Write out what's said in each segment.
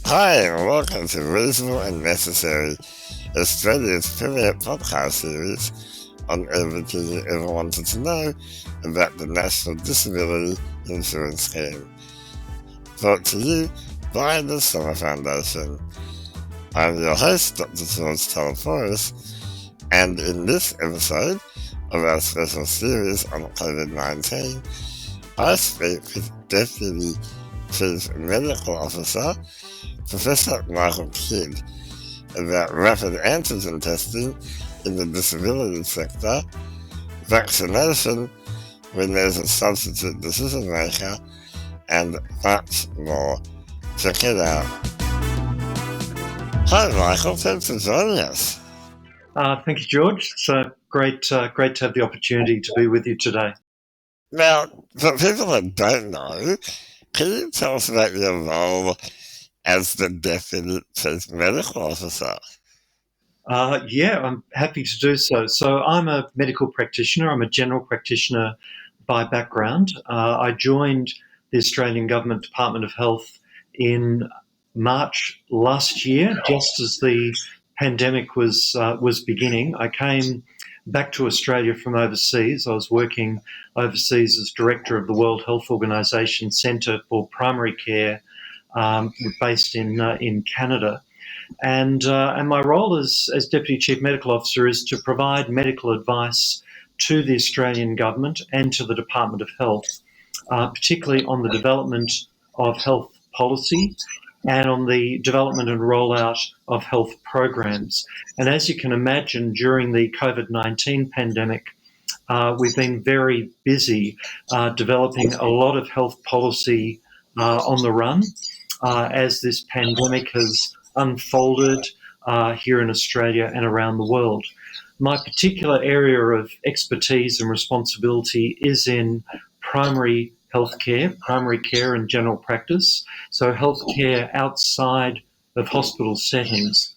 Hi, and welcome to Reasonable and Necessary, Australia's premier podcast series on everything you ever wanted to know about the National Disability Insurance Scheme. Brought to you by the Summer Foundation. I'm your host, Dr. George Talaforis, and in this episode of our special series on COVID-19, I speak with Deputy Chief Medical Officer Professor Michael Kidd about rapid antigen testing in the disability sector, vaccination when there's a substitute decision maker, and much more. Check it out. Hi Michael, thanks for joining us. Thank you, George. It's great to have the opportunity to be with you today. Now, for people that don't know, can you tell us about your role as the Deputy Chief Medical Officer? Yeah, I'm happy to do so. So I'm a medical practitioner. I'm a general practitioner by background. I joined the Australian Government Department of Health in March last year, just as the pandemic was beginning. I came back to Australia from overseas. I was working overseas as director of the World Health Organization Centre for Primary Care, based in Canada. And my role as Deputy Chief Medical Officer is to provide medical advice to the Australian Government and to the Department of Health, particularly on the development of health policy and on the development and rollout of health programs. And as you can imagine, during the COVID-19 pandemic, we've been very busy developing a lot of health policy on the run as this pandemic has unfolded here in Australia and around the world. My particular area of expertise and responsibility is in primary healthcare, primary care and general practice, so healthcare outside of hospital settings.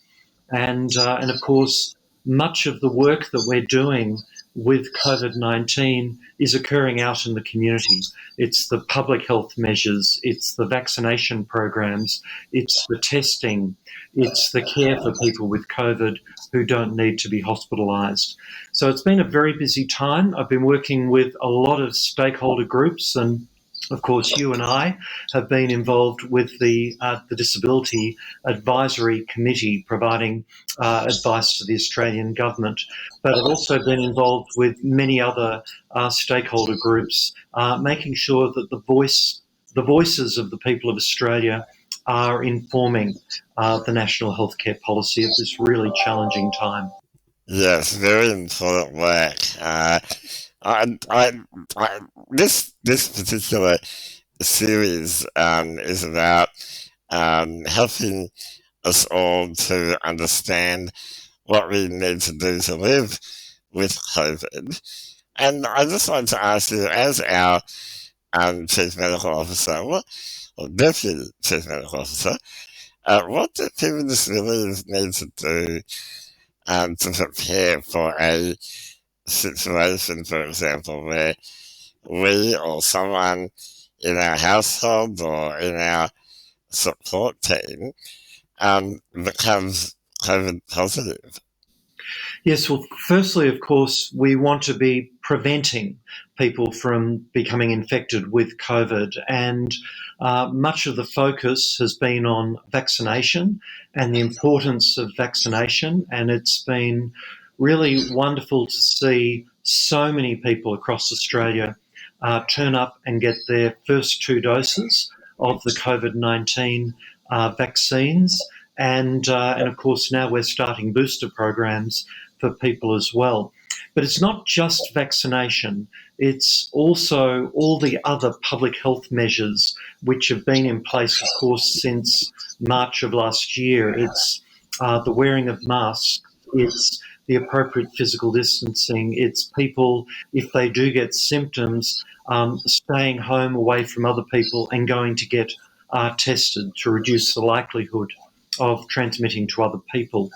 And of course, much of the work that we're doing with COVID-19 is occurring out in the community. It's the public health measures, it's the vaccination programs, it's the testing, it's the care for people with COVID who don't need to be hospitalised. So it's been a very busy time. I've been working with a lot of stakeholder groups, and of course, you and I have been involved with the Disability Advisory Committee, providing advice to the Australian Government. But I've also been involved with many other stakeholder groups, making sure that the voices of the people of Australia are informing the national healthcare policy at this really challenging time. Yes, very important work. I, I, this particular series is about helping us all to understand what we need to do to live with COVID. And I just wanted to ask you, as our Chief Medical Officer, or Deputy Chief Medical Officer, what do people with disabilities need to do to prepare for a situation, for example, where we or someone in our household or in our support team becomes COVID positive? Yes, well, firstly, of course, we want to be preventing people from becoming infected with COVID. And much of the focus has been on vaccination and the importance of vaccination. And it's been really wonderful to see so many people across Australia turn up and get their first two doses of the COVID-19 vaccines. And of course, now we're starting booster programs for people as well. But it's not just vaccination, it's also all the other public health measures which have been in place, of course, since March of last year. It's the wearing of masks, it's the appropriate physical distancing, it's people, if they do get symptoms, staying home away from other people and going to get tested to reduce the likelihood of transmitting to other people.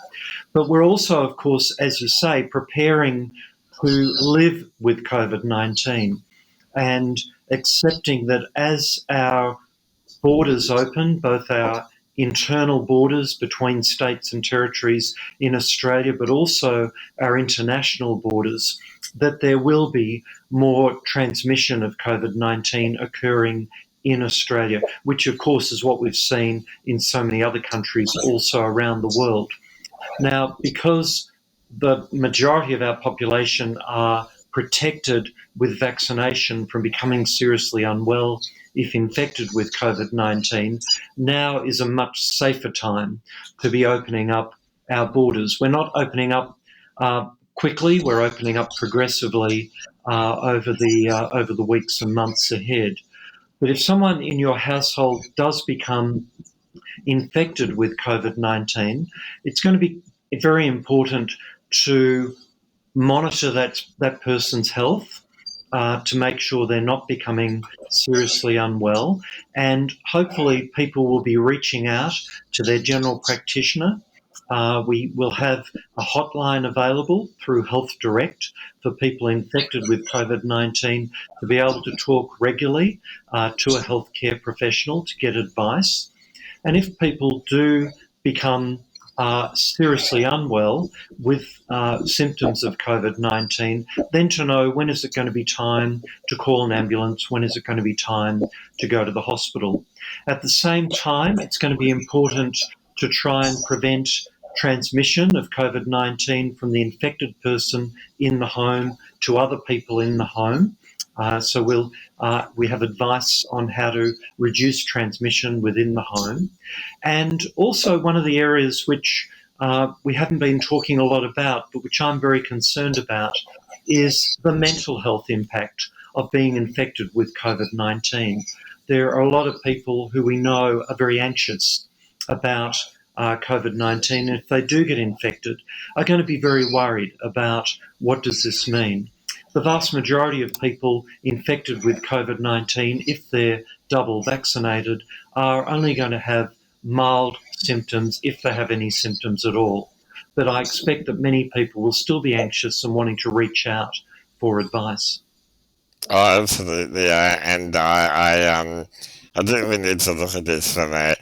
But we're also, of course, as you say, preparing to live with COVID-19 and accepting that as our borders open, both our internal borders between states and territories in Australia, but also our international borders, that there will be more transmission of COVID-19 occurring in Australia, which of course is what we've seen in so many other countries also around the world. Now, because the majority of our population are protected with vaccination from becoming seriously unwell if infected with COVID-19, now is a much safer time to be opening up our borders. We're not opening up quickly, we're opening up progressively over the weeks and months ahead. But if someone in your household does become infected with COVID-19, it's going to be very important to monitor that person's health to make sure they're not becoming seriously unwell. And hopefully people will be reaching out to their general practitioner. We will have a hotline available through Health Direct for people infected with COVID-19 to be able to talk regularly to a healthcare professional to get advice. And if people do become seriously unwell with symptoms of COVID-19, then to know when is it going to be time to call an ambulance, when is it going to be time to go to the hospital. At the same time, it's going to be important to try and prevent transmission of COVID-19 from the infected person in the home to other people in the home. So we have advice on how to reduce transmission within the home. And also one of the areas which we haven't been talking a lot about, but which I'm very concerned about, is the mental health impact of being infected with COVID-19. There are a lot of people who we know are very anxious about COVID-19, and if they do get infected, are going to be very worried about what does this mean. The vast majority of people infected with COVID-19, if they're double vaccinated, are only going to have mild symptoms, if they have any symptoms at all. But I expect that many people will still be anxious and wanting to reach out for advice. Oh, absolutely, and I think we need to look at this from a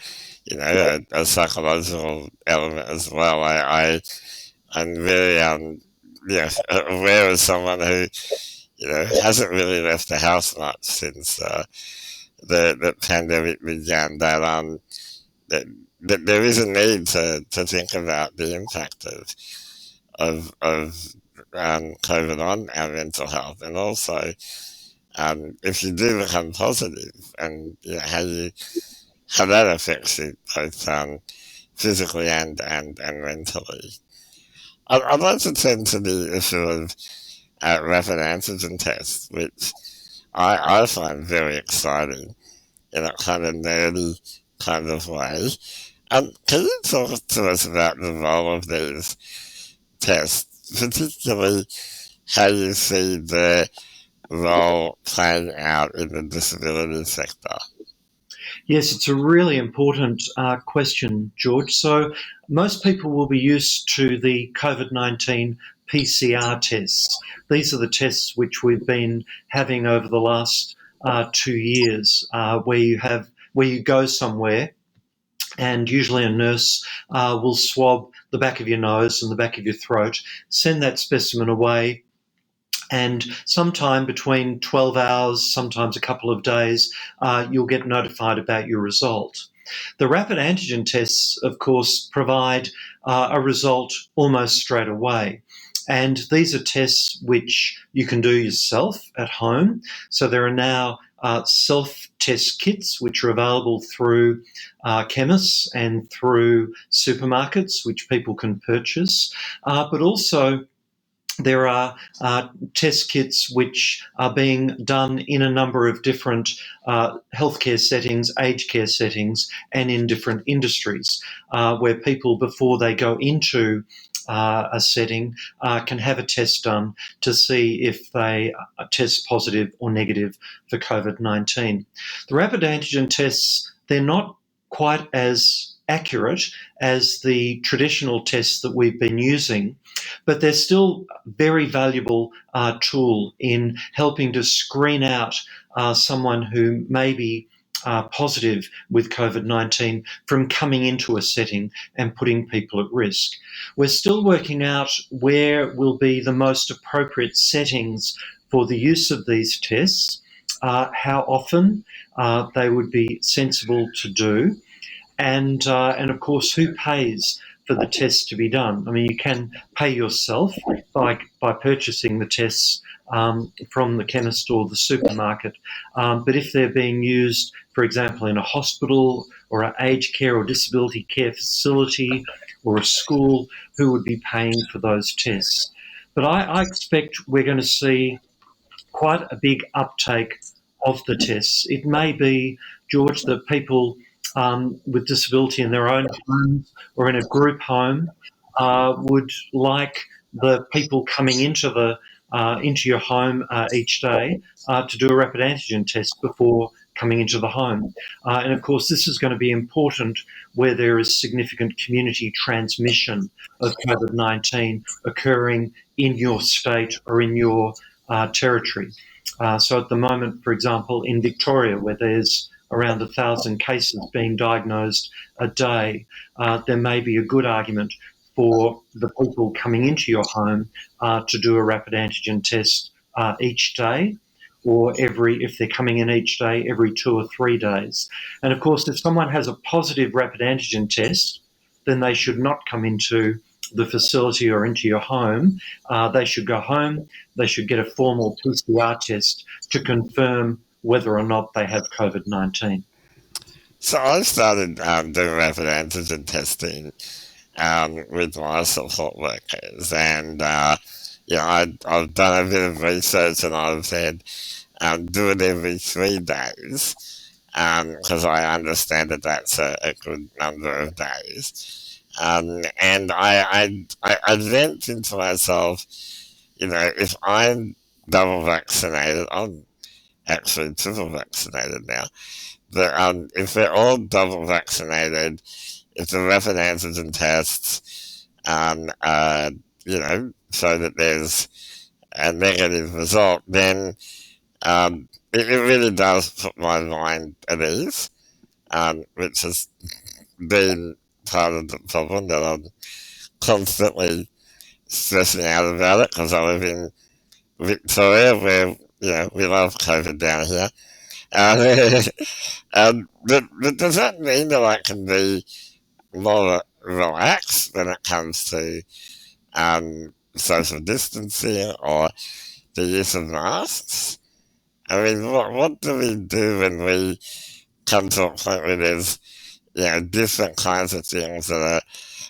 psychological element as well. I'm very aware of someone who hasn't really left the house much since the pandemic began. That there is a need to think about the impact of COVID on our mental health, and also if you do become positive, and how that affects you both physically and mentally. I'd like to turn to the issue of rapid antigen tests, which I find very exciting in a kind of nerdy kind of way. Can you talk to us about the role of these tests, particularly how you see their role playing out in the disability sector? Yes, it's a really important question, George. So most people will be used to the COVID-19 PCR tests. These are the tests which we've been having over the last 2 years, where you go somewhere, and usually a nurse will swab the back of your nose and the back of your throat, send that specimen away, and sometime between 12 hours, sometimes a couple of days, you'll get notified about your result. The rapid antigen tests, of course, provide a result almost straight away. And these are tests which you can do yourself at home. So there are now self-test kits which are available through chemists and through supermarkets, which people can purchase. But also there are test kits which are being done in a number of different healthcare settings, aged care settings, and in different industries, where people, before they go into a setting, can have a test done to see if they test positive or negative for COVID-19. The rapid antigen tests, they're not quite as accurate as the traditional tests that we've been using, but they're still a very valuable tool in helping to screen out someone who may be positive with COVID-19 from coming into a setting and putting people at risk. We're still working out where will be the most appropriate settings for the use of these tests, how often they would be sensible to do, and of course who pays for the tests to be done. I mean, you can pay yourself by purchasing the tests from the chemist or the supermarket, but if they're being used, for example, in a hospital or an aged care or disability care facility or a school, who would be paying for those tests? But I expect we're going to see quite a big uptake of the tests. It may be, George, that people with disability in their own homes or in a group home would like the people coming into your home each day to do a rapid antigen test before coming into the home. And of course, this is going to be important where there is significant community transmission of COVID-19 occurring in your state or in your territory. So at the moment, for example, in Victoria, where there's around 1,000 cases being diagnosed a day, there may be a good argument for the people coming into your home to do a rapid antigen test each day, or if they're coming in each day, every 2 or 3 days. And of course, if someone has a positive rapid antigen test, then they should not come into the facility or into your home. They should go home. They should get a formal PCR test to confirm whether or not they have COVID-19. So I started doing rapid antigen testing with my support workers, and I've done a bit of research, and I've said do it every 3 days because I understand that that's a good number of days. And I then think to myself, if I'm double vaccinated, I'm actually triple vaccinated now, but if they're all double vaccinated, if the rapid antigen tests, show that there's a negative result, then it really does put my mind at ease, which has been part of the problem that I'm constantly stressing out about it because I live in Victoria where, we love COVID down here. But does that mean that I can be more relaxed when it comes to social distancing or the use of masks? I mean, what do we do when we come to a point where there's, different kinds of things that are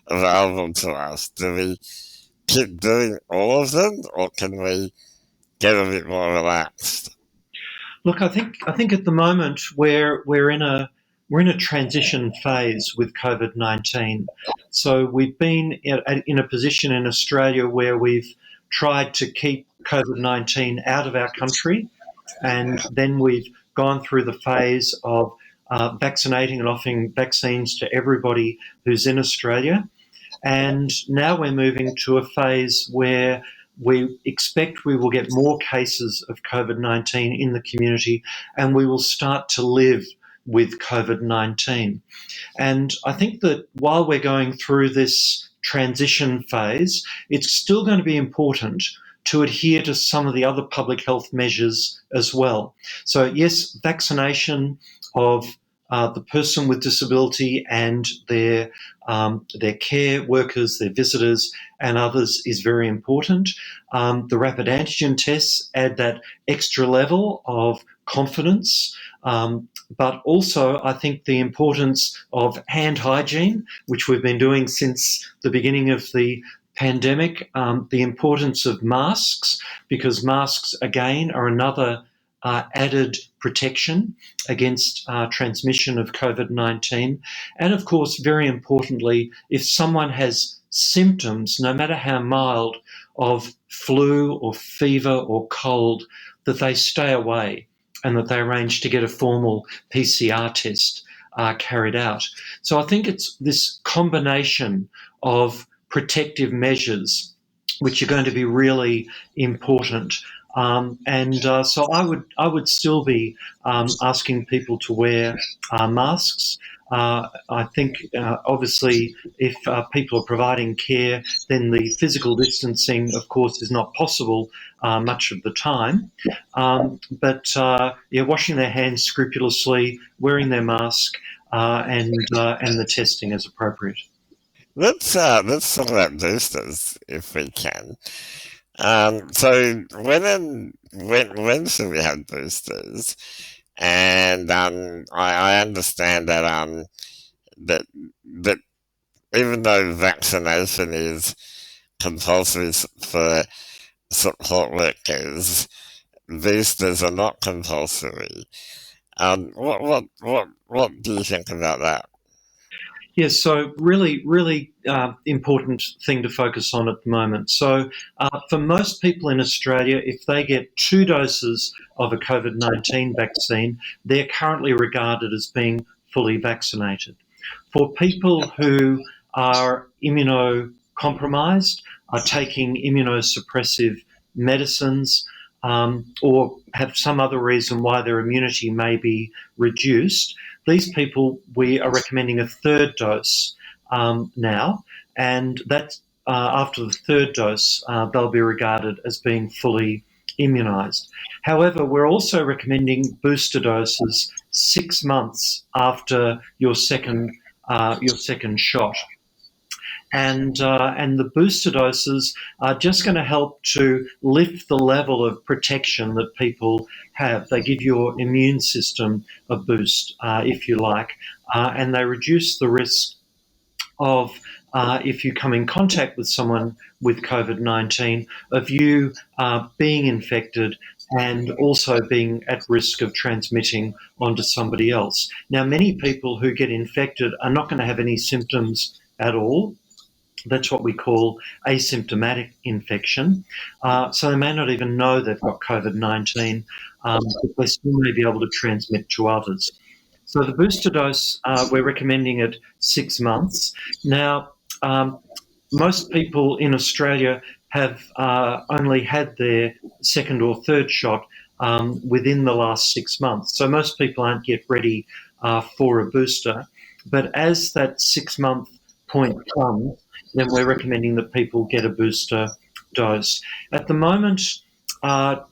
available to us? Do we keep doing all of them, or can we get a bit more relaxed? Look, I think at the moment we're in a transition phase with COVID-19. So we've been in a position in Australia where we've tried to keep COVID-19 out of our country, and then we've gone through the phase of vaccinating and offering vaccines to everybody who's in Australia. And now we're moving to a phase where we expect we will get more cases of COVID-19 in the community, and we will start to live with COVID-19. And I think that while we're going through this transition phase, it's still going to be important to adhere to some of the other public health measures as well. So yes, vaccination of the person with disability and their care workers, their visitors and others is very important. The rapid antigen tests add that extra level of confidence, but also I think the importance of hand hygiene, which we've been doing since the beginning of the pandemic, the importance of masks, because masks again are another added protection against transmission of COVID-19. And of course, very importantly, if someone has symptoms, no matter how mild, of flu or fever or cold, that they stay away and that they arrange to get a formal PCR test carried out. So I think it's this combination of protective measures which are going to be really important So I would still be asking people to wear masks. I think obviously if people are providing care, then the physical distancing, of course, is not possible much of the time. But washing their hands scrupulously, wearing their mask, and the testing as appropriate. Let's talk about boosters if we can. So when should we have boosters? And I understand that that that even though vaccination is compulsory for support workers, boosters are not compulsory. What do you think about that? Yes, so really important thing to focus on at the moment. So, for most people in Australia, if they get 2 doses of a COVID 19 vaccine, they're currently regarded as being fully vaccinated. For people who are immunocompromised, are taking immunosuppressive medicines, or have some other reason why their immunity may be reduced, these people, we are recommending a third dose now, and that's after the third dose, they'll be regarded as being fully immunised. However, we're also recommending booster doses 6 months after your second shot. And the booster doses are just going to help to lift the level of protection that people have. They give your immune system a boost, if you like, and they reduce the risk of, if you come in contact with someone with COVID 19, of you being infected and also being at risk of transmitting onto somebody else. Now, many people who get infected are not going to have any symptoms at all. That's what we call asymptomatic infection. So they may not even know they've got COVID 19, but they still may be able to transmit to others. So the booster dose, we're recommending at 6 months. Now, most people in Australia have only had their second or third shot within the last 6 months. So most people aren't yet ready for a booster. But as that 6 month point comes, then we're recommending that people get a booster dose. At the moment,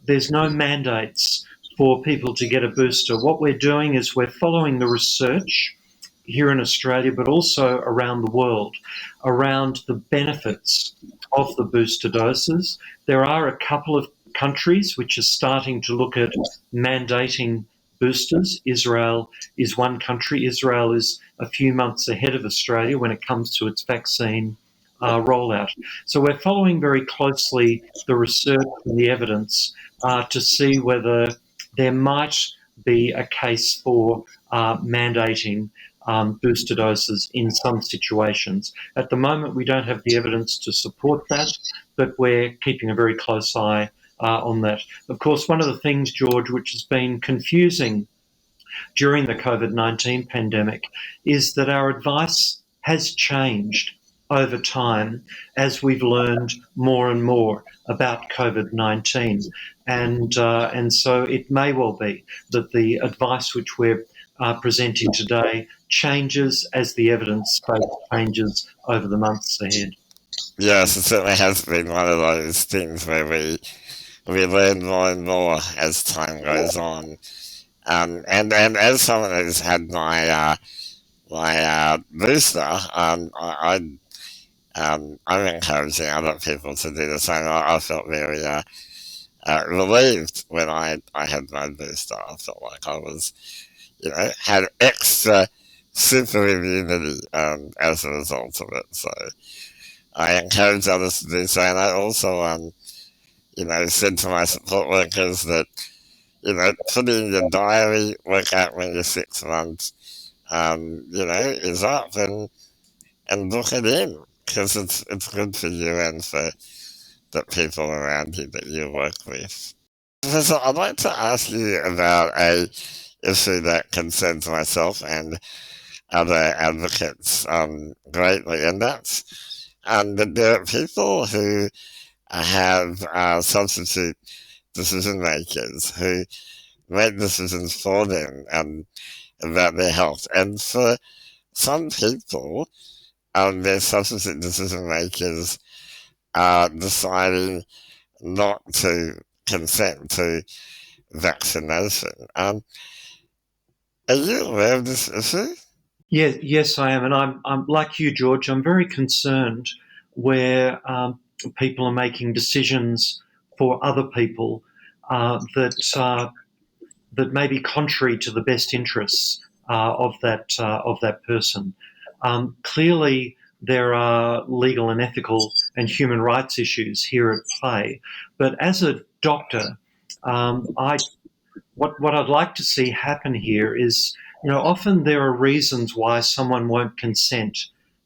there's no mandates for people to get a booster. What we're doing is we're following the research here in Australia, but also around the world, around the benefits of the booster doses. There are a couple of countries which are starting to look at mandating boosters. Israel is one country. Israel is a few months ahead of Australia when it comes to its vaccine rollout. So we're following very closely the research and the evidence to see whether there might be a case for mandating booster doses in some situations. At the moment, we don't have the evidence to support that, but we're keeping a very close eye on that. Of course, one of the things, George, which has been confusing during the COVID 19 pandemic is that our advice has changed over time as we've learned more and more about COVID 19. And so it may well be that the advice which we're presenting today changes as the evidence base changes over the months ahead. Yes, it certainly has been one of those things where we learn more and more as time goes on. And as someone who's had my booster, I'm encouraging other people to do the same. I felt very relieved when I had my booster. I felt like I was, had extra super immunity as a result of it. So I encourage others to do so. And I also, said to my support workers that, put in your diary, work out when your 6 months, is up and book it in because it's good for you and for the people around you that you work with. Professor, I'd like to ask you about a issue that concerns myself and other advocates greatly, and that's that there are people who have substitute decision makers who make decisions for them about their health. And for some people, their subsequent decision makers are deciding not to consent to vaccination. Are you aware of this issue? Yes, I am, and I'm like you, George. I'm very concerned where people are making decisions for other people that may be contrary to the best interests of that person. Clearly, there are legal and ethical and human rights issues here at play, but as a doctor, what I'd like to see happen here is, often there are reasons why someone won't consent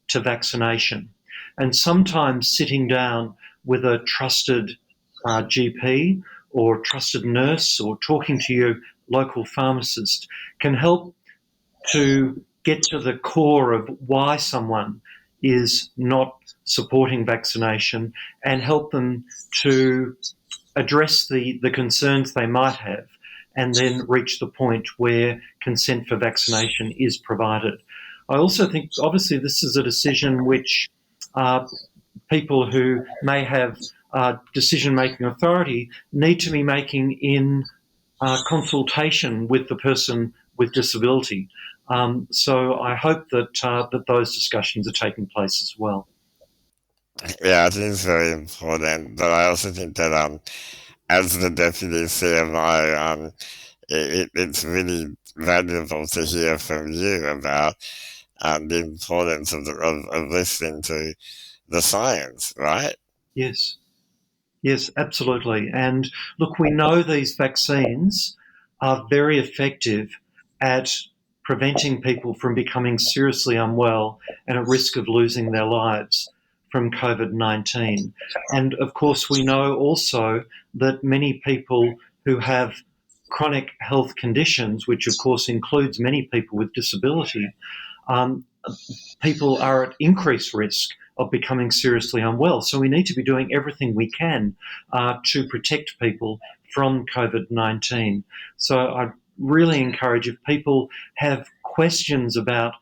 to vaccination, and sometimes sitting down with a trusted GP or trusted nurse or talking to your local pharmacist can help to get to the core of why someone is not supporting vaccination and help them to address the concerns they might have and then reach the point where consent for vaccination is provided. I also think, obviously, this is a decision which people who may have decision-making authority need to be making in consultation with the person with disability. So I hope that those discussions are taking place as well. Yeah, I think it's very important, but I also think that as the deputy CMO, it's really valuable to hear from you about the importance of listening to the science, right? Yes, absolutely. And look, we know these vaccines are very effective at preventing people from becoming seriously unwell and at risk of losing their lives from COVID-19. And of course, we know also that many people who have chronic health conditions, which of course includes many people with disability, um, people are at increased risk of becoming seriously unwell. So we need to be doing everything we can to protect people from COVID-19. So I really encourage, if people have questions about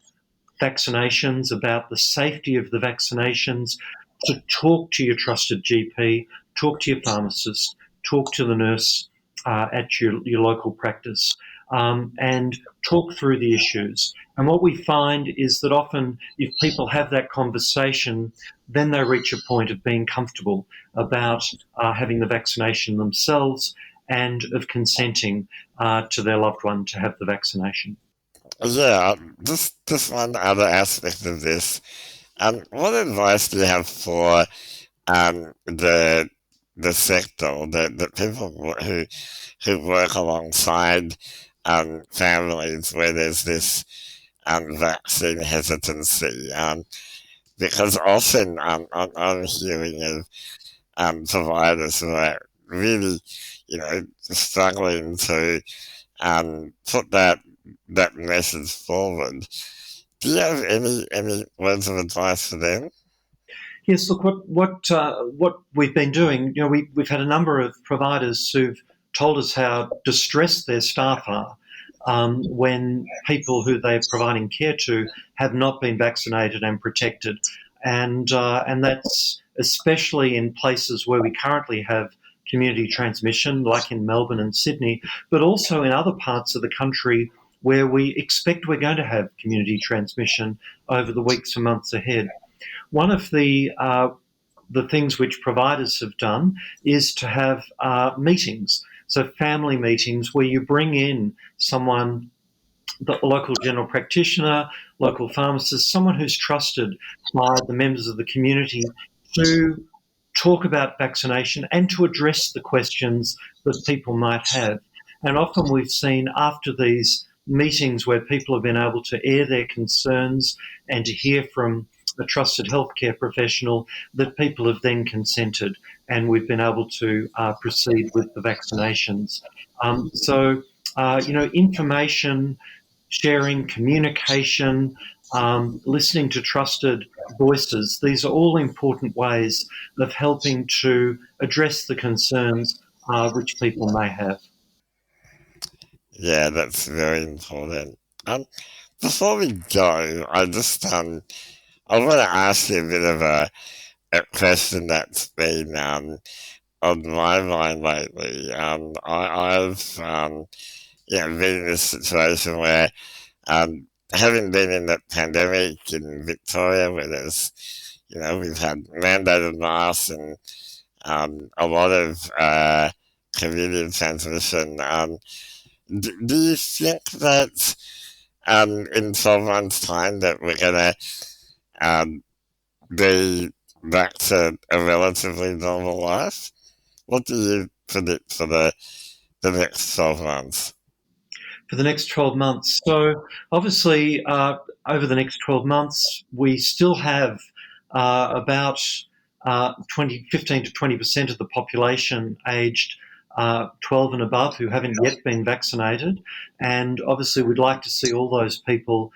vaccinations, about the safety of the vaccinations, to talk to your trusted GP, talk to your pharmacist, talk to the nurse at your local practice, and talk through the issues. And what we find is that often, if people have that conversation, then they reach a point of being comfortable about having the vaccination themselves and of consenting to their loved one to have the vaccination. Yeah, just one other aspect of this. What advice do you have for the sector, the people who work alongside families where there's this vaccine hesitancy? Because often I'm hearing of providers who are really, struggling to put that message forward. Do you have any words of advice for them? Yes, look, what we've been doing, we've had a number of providers who've told us how distressed their staff are when people who they're providing care to have not been vaccinated and protected, and that's especially in places where we currently have community transmission, like in Melbourne and Sydney, but also in other parts of the country where we expect we're going to have community transmission over the weeks and months ahead. One of the things which providers have done is to have meetings, so family meetings where you bring in someone, the local general practitioner, local pharmacist, someone who's trusted by the members of the community to talk about vaccination and to address the questions that people might have. And often we've seen after these meetings where people have been able to air their concerns and to hear from a trusted healthcare professional that people have then consented, and we've been able to proceed with the vaccinations. Information sharing, communication, listening to trusted voices, these are all important ways of helping to address the concerns which people may have. Yeah, that's very important. Before we go, I want to ask you a bit of a question that's been on my mind lately. I've been in this situation where, having been in the pandemic in Victoria, where we've had mandated masks and a lot of community transmission. Do you think that in 12 months' time that we're going to be back to a relatively normal life? What do you predict for the next 12 months? For the next 12 months. So obviously, over the next 12 months, we still have about 15 to 20% of the population aged 12 and above who haven't yet been vaccinated. And obviously, we'd like to see all those people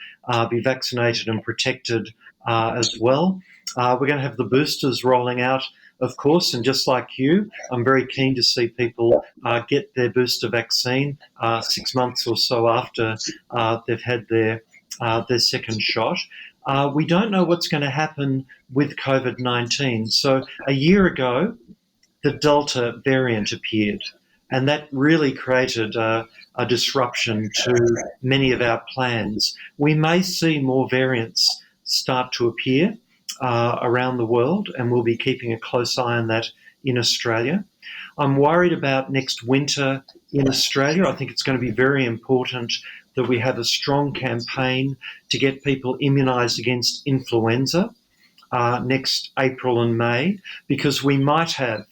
be vaccinated and protected as well. We're going to have the boosters rolling out, of course, and just like you, I'm very keen to see people get their booster vaccine 6 months or so after they've had their second shot. We don't know what's going to happen with COVID-19. So a year ago, the Delta variant appeared, and that really created a disruption to many of our plans. We may see more variants start to appear around the world, and we'll be keeping a close eye on that in Australia. I'm worried about next winter in Australia. I think it's going to be very important that we have a strong campaign to get people immunised against influenza next April and May, because we might have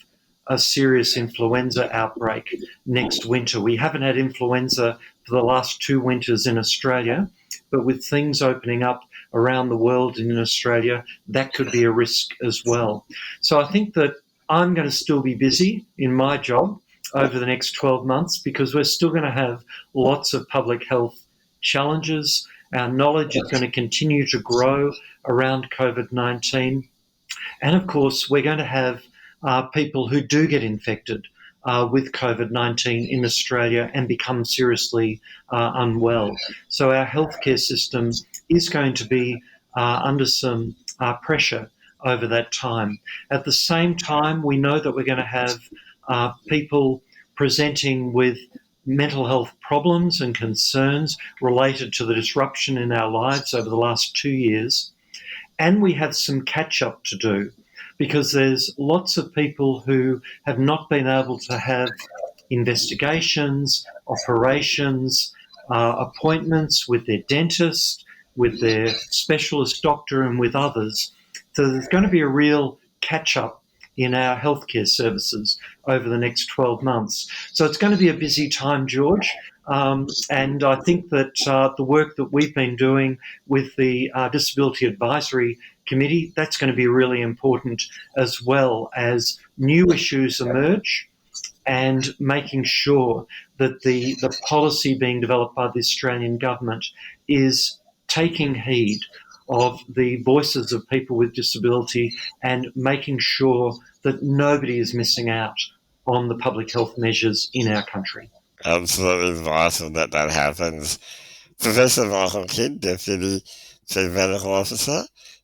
a serious influenza outbreak next winter. We haven't had influenza for the last 2 winters in Australia, but with things opening up around the world and in Australia, that could be a risk as well. So I think that I'm going to still be busy in my job over the next 12 months because we're still going to have lots of public health challenges. Our knowledge is going to continue to grow around COVID-19. And of course, we're going to have people who do get infected with COVID-19 in Australia and become seriously unwell. So our healthcare system is going to be under some pressure over that time. At the same time, we know that we're going to have people presenting with mental health problems and concerns related to the disruption in our lives over the last 2 years. And we have some catch-up to do, because there's lots of people who have not been able to have investigations, operations, appointments with their dentist, with their specialist doctor, and with others. So there's going to be a real catch-up in our healthcare services over the next 12 months. So it's going to be a busy time, George. And I think that the work that we've been doing with the Disability Advisory Committee, that's going to be really important, as well as new issues emerge and making sure that the policy being developed by the Australian government is taking heed of the voices of people with disability and making sure that nobody is missing out on the public health measures in our country. Absolutely vital that happens. Professor Michael Kidd, Deputy Chief Medical Officer,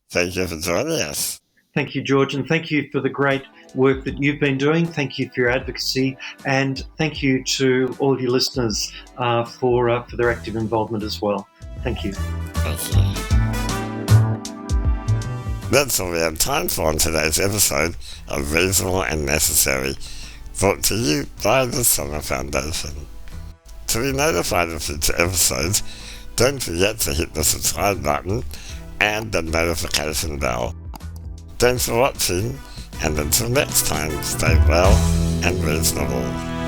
thank you for joining us. Thank you, George, and thank you for the great work that you've been doing. Thank you for your advocacy, and thank you to all your listeners for their active involvement as well. Thank you. Thank you. That's all we have time for on today's episode of Reasonable and Necessary, brought to you by the Summer Foundation. To be notified of future episodes, don't forget to hit the subscribe button and the notification bell. Thanks for watching, and until next time, stay well and reasonable.